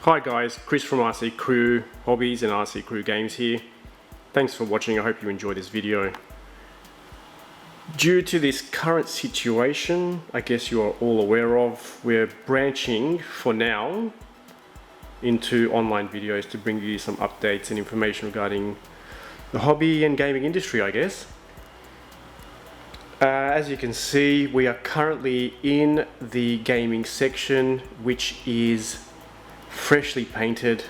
Hi guys, Chris from RC Crew Hobbies and RC Crew Games here. Thanks for watching, I hope you enjoyed this video. Due to this current situation, I guess you are all aware of, we're branching for now into online videos to bring you some updates and information regarding the hobby and gaming industry, I guess. As you can see, we are currently in the gaming section, which is freshly painted,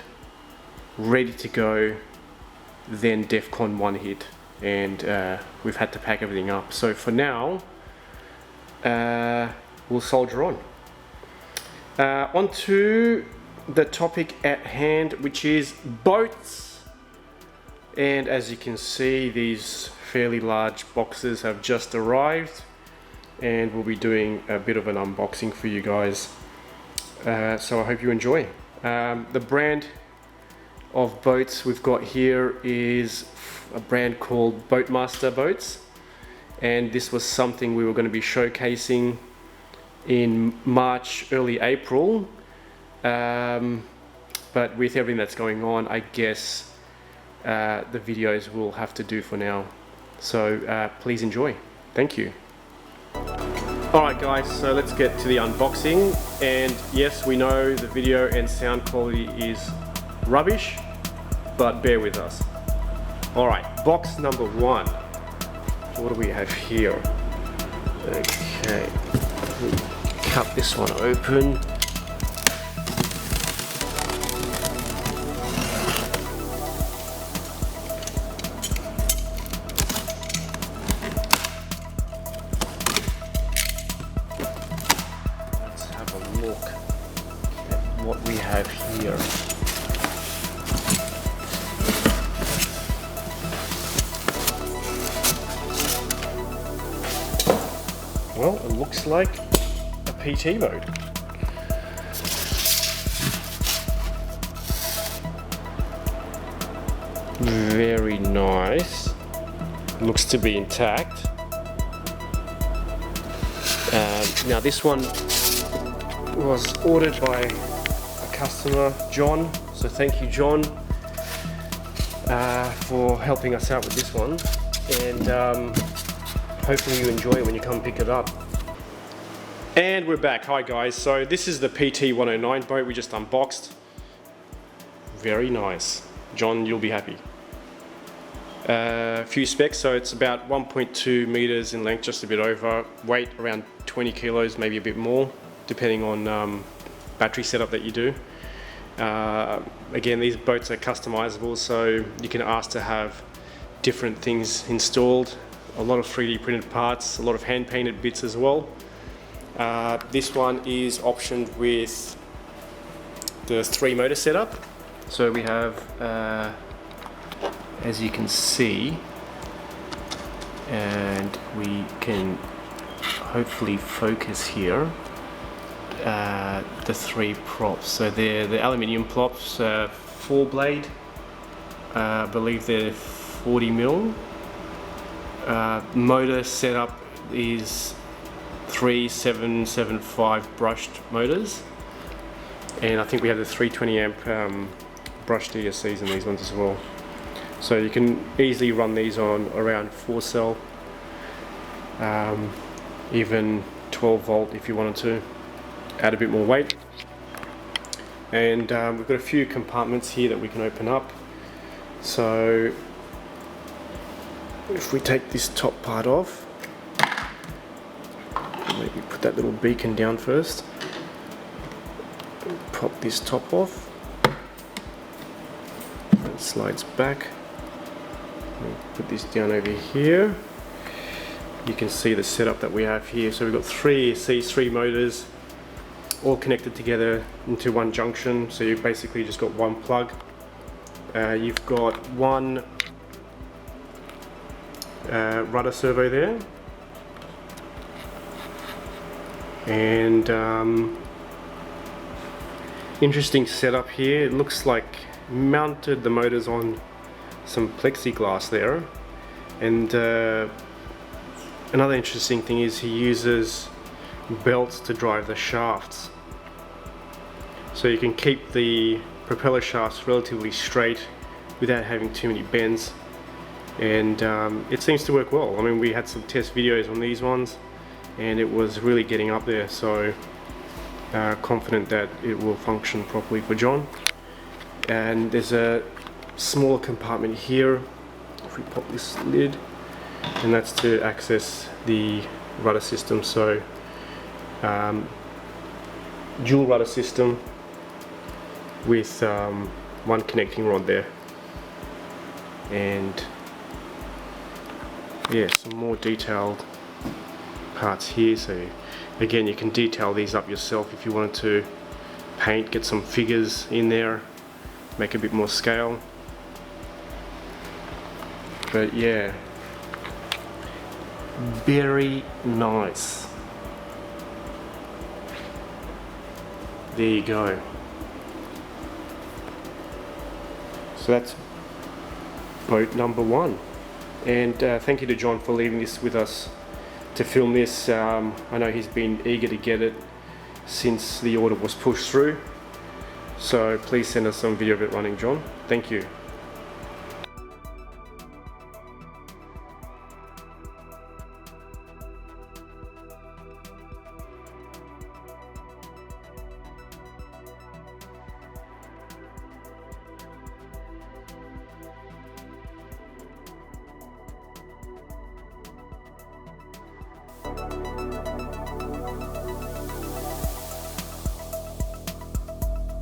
ready to go. Then DEFCON 1 hit and we've had to pack everything up. So for now, we'll soldier on. Onto the topic at hand, which is boats. And as you can see, these fairly large boxes have just arrived and we'll be doing a bit of an unboxing for you guys. So I hope you enjoy. The brand of boats we've got here is a brand called Boatmaster Boats, and this was something we were going to be showcasing in March, early April, but with everything that's going on, I guess the videos will have to do for now. So please enjoy. Thank you. Alright guys, so let's get to the unboxing. And yes, we know the video and sound quality is rubbish, but bear with us. Alright, box number one. What do we have here? Okay, cut this one open. Look at what we have here. Well, it looks like a PT boat. Very nice. Looks to be intact. Now this one was ordered by a customer, John, so thank you, John, for helping us out with this one, and hopefully you enjoy it when you come pick it up. And we're back. Hi guys, so this is the PT-109 boat we just unboxed. Very nice. John, you'll be happy. A few specs, so it's about 1.2 meters in length, just a bit over, weight around 20 kilos, maybe a bit more, depending on battery setup that you do. Again, these boats are customizable, so you can ask to have different things installed, a lot of 3D printed parts, a lot of hand painted bits as well. This one is optioned with the 3 motor setup. So we have, as you can see, and we can hopefully focus here, the 3 props. So they're the aluminium props, 4 blade, I believe they're 40 mil. Motor setup is 3 775 brushed motors, and I think we have the 320 amp brushed DSCs in these ones as well. So you can easily run these on around 4 cell, even 12 volt if you wanted to add a bit more weight. And we've got a few compartments here that we can open up. So if we take this top part off, maybe put that little beacon down first, pop this top off, it slides back. We'll put this down over here. You can see the setup that we have here. So we've got 3 C3 motors all connected together into one junction, so you've basically just got one plug. You've got one rudder servo there, and interesting setup here. It looks like mounted the motors on some plexiglass there, and another interesting thing is he uses belts to drive the shafts. so you can keep the propeller shafts relatively straight without having too many bends, and it seems to work well. I mean, we had some test videos on these ones and it was really getting up there, so confident that it will function properly for John. And there's a smaller compartment here, if we pop this lid, and that's to access the rudder system. So dual rudder system with one connecting rod there, and yeah, some more detailed parts here. So again, you can detail these up yourself if you wanted to paint, get some figures in there, make a bit more scale. But yeah, very nice. There you go. So that's boat number 1, and thank you to John for leaving this with us to film this. I know he's been eager to get it since the order was pushed through, so please send us some video of it running, John. Thank you.